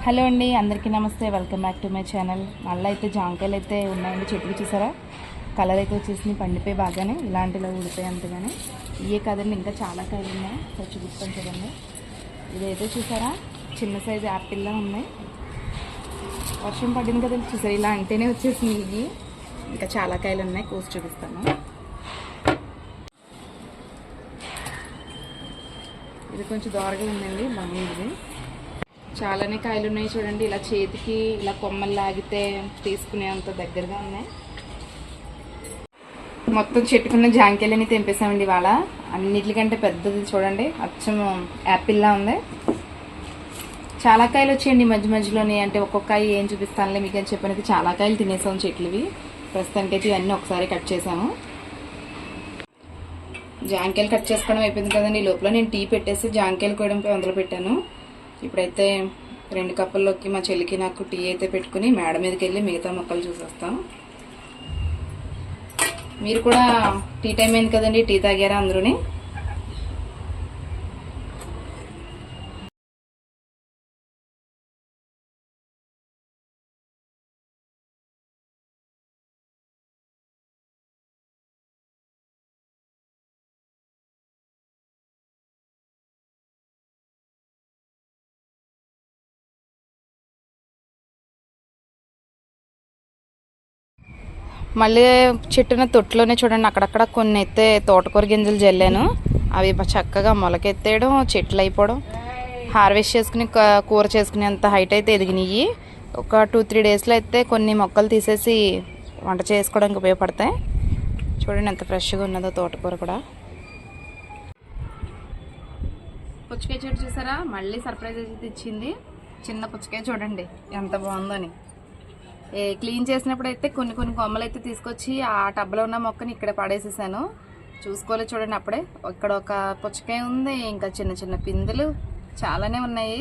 Hello అండి, అందరికీ నమస్తే. Welcome back to my channel. మళ్ళీ అయితే జాంకాయలు అయితే ఉన్నాయండి. చెట్టుకి చూసారా, కలర్ అయితే వచ్చేసింది, పండిపోయి బాగానే ఇలాంటిలో ఊడిపోయి అంతగానే. ఇవే కాదండి, ఇంకా చాలా కాయలు ఉన్నాయి. సో చూపిస్తాను చూడండి. ఇదైతే చూసారా, చిన్న సైజు యాపిల్లా ఉన్నాయి. వర్షం పడింది కదండి, చూసారా ఇలా అంటేనే వచ్చేసింది. ఇవి ఇంకా చాలా కాయలు ఉన్నాయి, కోసి చూపిస్తాను. ఇది కొంచెం దూరంగా ఉందండి, బాగుంది. చాలానే కాయలు ఉన్నాయి చూడండి. ఇలా చేతికి ఇలా కొమ్మలు లాగితే తీసుకునేంత దగ్గరగా ఉన్నాయి. మొత్తం చెట్టుకున్న జాంకాయలని తెంపేసామండి ఇవాళ. అన్నిటికంటే పెద్దది చూడండి, అచ్చం యాపిల్లా ఉంది. చాలా కాయలు వచ్చాయండి మధ్య మధ్యలోనే. అంటే ఒక్కొక్క కాయ ఏం చూపిస్తానులే మీకు అని చెప్పినది. చాలా కాయలు తినేసాము చెట్లువి. ప్రస్తుతానికైతే ఇవన్నీ ఒకసారి కట్ చేసాము. జాంకాయలు కట్ చేసుకోవడం అయిపోయింది కదండి. ఈ లోపల నేను టీ పెట్టేసి జాంకాయలు కోయడంపై అందులో పెట్టాను. ఇప్పుడైతే 2 కప్పుల్లోకి మా చెల్లికి నాకు టీ అయితే పెట్టుకుని మేడ మీదకి వెళ్ళి మిగతా మొక్కలు చూసేస్తాం. మీరు కూడా టీ టైం అయింది కదండి, టీ తాగారా అందరూని? మళ్ళీ చెట్టున తొట్టులోనే చూడండి, అక్కడక్కడ కొన్ని అయితే తోటకూర గింజలు జల్లాను. అవి చక్కగా మొలకెత్తేయడం, చెట్లు అయిపోవడం, హార్వెస్ట్ చేసుకుని కూర చేసుకునేంత హైట్ అయితే ఎదిగినాయి. ఒక 2-3 డేస్లో అయితే కొన్ని మొక్కలు తీసేసి వంట చేసుకోవడానికి ఉపయోగపడతాయి. చూడండి ఎంత ఫ్రెష్గా ఉన్నదో తోటకూర కూడా. పుచ్చకాయ చెట్టు చూసారా, మళ్ళీ సర్ప్రైజ్ అయితే ఇచ్చింది. చిన్న పుచ్చకాయ చూడండి ఎంత బాగుందని. క్లీన్ చేసినప్పుడు అయితే కొన్ని కొమ్మలు అయితే తీసుకొచ్చి ఆ టబ్లో ఉన్న మొక్కని ఇక్కడ పడేసేసాను. చూసుకోలేదు చూడండి. అప్పుడే ఇక్కడ ఒక పుచ్చకాయ ఉంది, ఇంకా చిన్న చిన్న పిందెలు చాలానే ఉన్నాయి.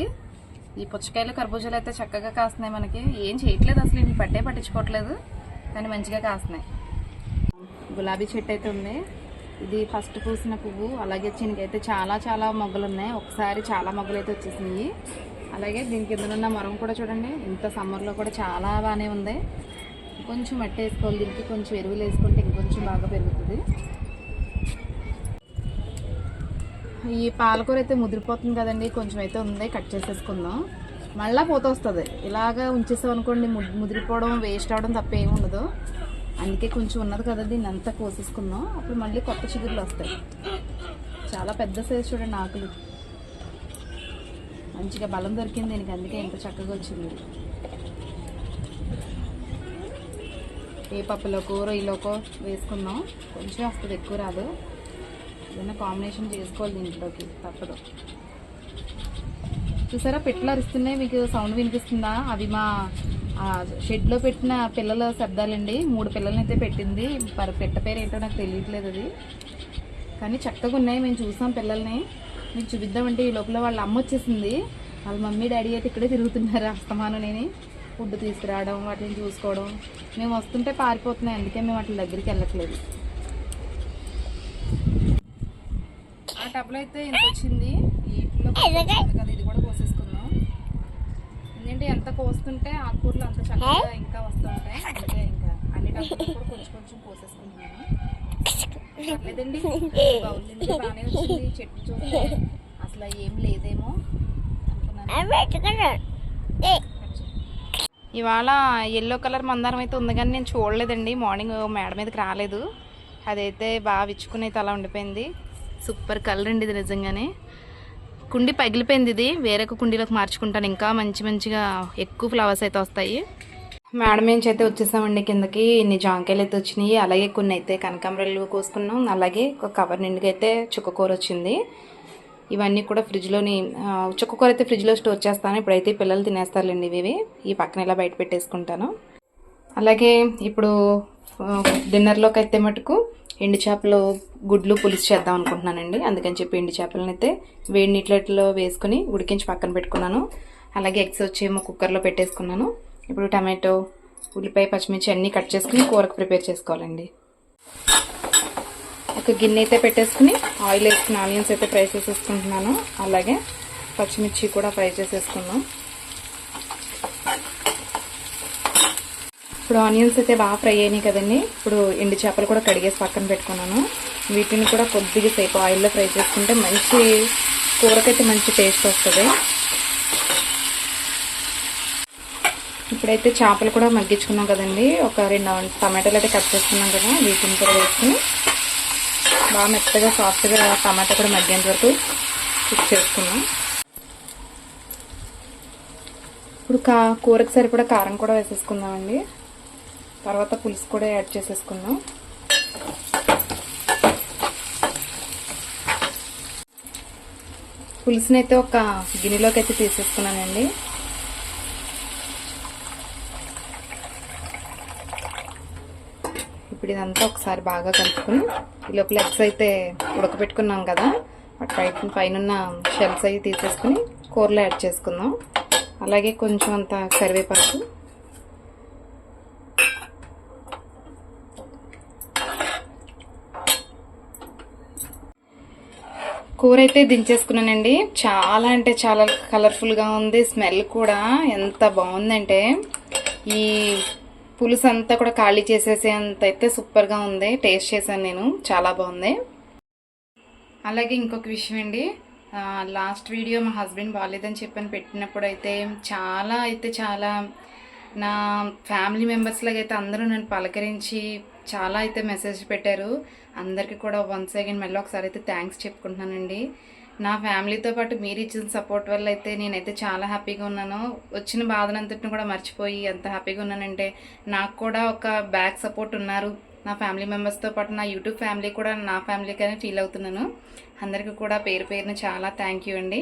ఈ పుచ్చకాయలు కర్బూజాలు అయితే చక్కగా కాస్తున్నాయి. మనకి ఏం చేయట్లేదు అసలు, ఇవి పట్టించుకోవట్లేదు, కానీ మంచిగా కాస్తున్నాయి. గులాబీ చెట్టు అయితే ఉంది. ఇది ఫస్ట్ పూసిన పువ్వు. అలాగే దీనికైతే చాలా చాలా మొగ్గలు ఉన్నాయి. ఒకసారి చాలా మొగ్గలు అయితే వచ్చేసినాయి. అలాగే దీని కింద ఉన్న మరం కూడా చూడండి, ఇంత సమ్మర్లో కూడా చాలా బాగానే ఉంది. కొంచెం మట్టి వేసుకోవాలి, దీనికి కొంచెం ఎరువులు వేసుకుంటే ఇంకొంచెం బాగా పెరుగుతుంది. ఈ పాలకూర అయితే ముదిరిపోతుంది కదండి, కొంచెం అయితే ఉంది, కట్ చేసేసుకుందాం. మళ్ళీ పూత వస్తుంది. ఇలాగా ఉంచేసాం అనుకోండి, ముదిరిపోవడం వేస్ట్ అవడం తప్ప ఏమి ఉండదు. అందుకే కొంచెం ఉన్నది కదా, దీన్ని అంతా కోసేసుకుందాం. అప్పుడు మళ్ళీ కొత్త చిగురులు వస్తాయి. చాలా పెద్ద సైజు చూడండి ఆకులు. మంచిగా బలం దొరికింది దీనికి, అందుకే ఎంత చక్కగా వచ్చింది. ఏ పప్పులోకో రొయ్యలోకో వేసుకుందాం, కొంచెం వస్తుంది, ఎక్కువ రాదు. ఏదైనా కాంబినేషన్ చేసుకోవాలి దీంట్లోకి, తప్పదు. చూసారా పిట్టలు అరుస్తున్నాయి, మీకు సౌండ్ వినిపిస్తుందా? అవి మా షెడ్లో పెట్టిన పిల్లల శబ్దాలండి. 3 పిల్లల్ని అయితే పెట్టింది. పెట్ట పేరు ఏంటో నాకు తెలియట్లేదు అది, కానీ చక్కగా ఉన్నాయి. మేము చూసాం పిల్లల్ని, మీకు చూపిద్దామంటే ఈ లోపల వాళ్ళ అమ్మ వచ్చేసింది. వాళ్ళ మమ్మీ డాడీ అయితే ఇక్కడే తిరుగుతున్నారు అస్తమానం. నేను ఫుడ్ తీసుకురావడం, వాటిని చూసుకోవడం. మేము వస్తుంటే పారిపోతున్నాయి, అందుకే మేము వాటి దగ్గరికి వెళ్ళట్లేదు. ఆ టబ్లో అయితే ఇంత వచ్చింది. వీటిలో కదా, ఇది కూడా కోసేసుకుందాం. ఎందుకంటే ఎంత కోస్తుంటే ఆకుకూరలు అంత చక్కగా ఇంకా వస్తూ ఉంటాయి. అందుకే ఇంకా అన్ని టబ్లో కూడా కొంచెం కొంచెం కోసేసుకుంటున్నాను. లేదండి, బాగుంది, బాగానే వచ్చింది. చెట్టు చూస్తే అసలు ఏం లేదేమో అనుకున్నాను. ఇవాళ ఎల్లో కలర్ మందారం అయితే ఉంది, కానీ నేను చూడలేదండి. మార్నింగ్ మేడ మీదకి రాలేదు. అదైతే బాగా విచ్చుకునేది అలా ఉండిపోయింది. సూపర్ కలర్ అండి ఇది నిజంగానే. కుండి పగిలిపోయింది, ఇది వేరొక కుండీలోకి మార్చుకుంటాను. ఇంకా మంచిగా ఎక్కువ ఫ్లవర్స్ అయితే వస్తాయి. మేడం నుంచి అయితే వచ్చేసామండి కిందకి. ఇన్ని జాంకాయలు అయితే వచ్చినాయి. అలాగే కొన్ని అయితే కనకాంబరాలు కోసుకున్నాం. అలాగే ఒక కవర్ నిండుగా అయితే చుక్కకూర వచ్చింది. ఇవన్నీ కూడా ఫ్రిడ్జ్లోని, చుక్కకూర అయితే ఫ్రిడ్జ్లో స్టోర్ చేస్తాను. ఇప్పుడైతే పిల్లలు తినేస్తారులేండి ఇవి. ఈ పక్కన ఇలా బయట పెట్టేసుకుంటాను. అలాగే ఇప్పుడు డిన్నర్లోకి అయితే మటుకు ఎండు చేపలు గుడ్లు పులుసు చేద్దాం అనుకుంటున్నానండి. అందుకని చెప్పి ఎండు చేపలను అయితే వేడి నీటిలో వేసుకుని ఉడికించి పక్కన పెట్టుకున్నాను. అలాగే ఎగ్స్ వచ్చేమో కుక్కర్లో పెట్టేసుకున్నాను. ఇప్పుడు టమాటో, ఉల్లిపాయ, పచ్చిమిర్చి అన్నీ కట్ చేసుకుని కూరకు ప్రిపేర్ చేసుకోవాలండి. ఒక గిన్నె అయితే పెట్టేసుకుని ఆయిల్ వేసుకుని ఆనియన్స్ అయితే ఫ్రై చేసేసుకుంటున్నాను. అలాగే పచ్చిమిర్చి కూడా ఫ్రై చేసేసుకున్నాం. ఇప్పుడు ఆనియన్స్ అయితే బాగా ఫ్రై అయినాయి కదండి. ఇప్పుడు ఎండు చేపలు కూడా కడిగేసి పక్కన పెట్టుకున్నాను. వీటిని కూడా కొద్దిగా సేపు ఆయిల్లో ఫ్రై చేసుకుంటే మంచి కూరకైతే మంచి టేస్ట్ వస్తుంది. ఇప్పుడైతే చేపలు కూడా మగ్గించుకున్నాం కదండి. ఒక 2 టమాటాలు అయితే కట్ చేసుకున్నాం కదా, వీటిని కూడా వేసుకుని బాగా మెత్తగా సాఫ్ట్గా టమాటా కూడా మగ్గేంత వరకు కుక్ చేసుకున్నాం. ఇప్పుడు కూరకు సరిపడా కారం కూడా వేసేసుకుందామండి. తర్వాత పులుసు కూడా యాడ్ చేసేసుకుందాం. పులుసుని అయితే ఒక గిన్నెలోకి అయితే తీసేసుకున్నానండి. ఇప్పుడు ఇదంతా ఒకసారి బాగా కలుపుకుని ఈ లోపల ఎగ్స్ అయితే ఉడకబెట్టుకున్నాం కదా, పైన షెల్స్ అవి తీసేసుకుని కూరలో యాడ్ చేసుకుందాం. అలాగే కొంచెం అంత కరివేపాకు, కూర అయితే దించేసుకున్నానండి. చాలా అంటే చాలా కలర్ఫుల్గా ఉంది. స్మెల్ కూడా ఎంత బాగుందంటే ఈ పులుసు అంతా కూడా ఖాళీ చేసేసే అంత అయితే సూపర్గా ఉంది. టేస్ట్ చేశాను నేను, చాలా బాగుంది. అలాగే ఇంకొక విషయం అండి, లాస్ట్ వీడియో మా హస్బెండ్ బాగాలేదని చెప్పని పెట్టినప్పుడు అయితే చాలా నా ఫ్యామిలీ మెంబర్స్ లాగా అయితే అందరూ నన్ను పలకరించి చాలా అయితే మెసేజ్ పెట్టారు. అందరికీ కూడా వన్స్ అగైన్ మళ్ళీ ఒకసారి అయితే థ్యాంక్స్ చెప్పుకుంటున్నానండి. నా ఫ్యామిలీతో పాటు మీరు ఇచ్చిన సపోర్ట్ వల్ల అయితే నేనైతే చాలా హ్యాపీగా ఉన్నాను. వచ్చిన బాధనంతటిని కూడా మర్చిపోయి ఎంత హ్యాపీగా ఉన్నానంటే, నాకు కూడా ఒక బ్యాక్ సపోర్ట్ ఉన్నారు. నా ఫ్యామిలీ మెంబర్స్తో పాటు నా యూట్యూబ్ ఫ్యామిలీ కూడా నా ఫ్యామిలీగానే ఫీల్ అవుతున్నాను. అందరికీ కూడా పేరు పేరున చాలా థ్యాంక్ యూ అండి.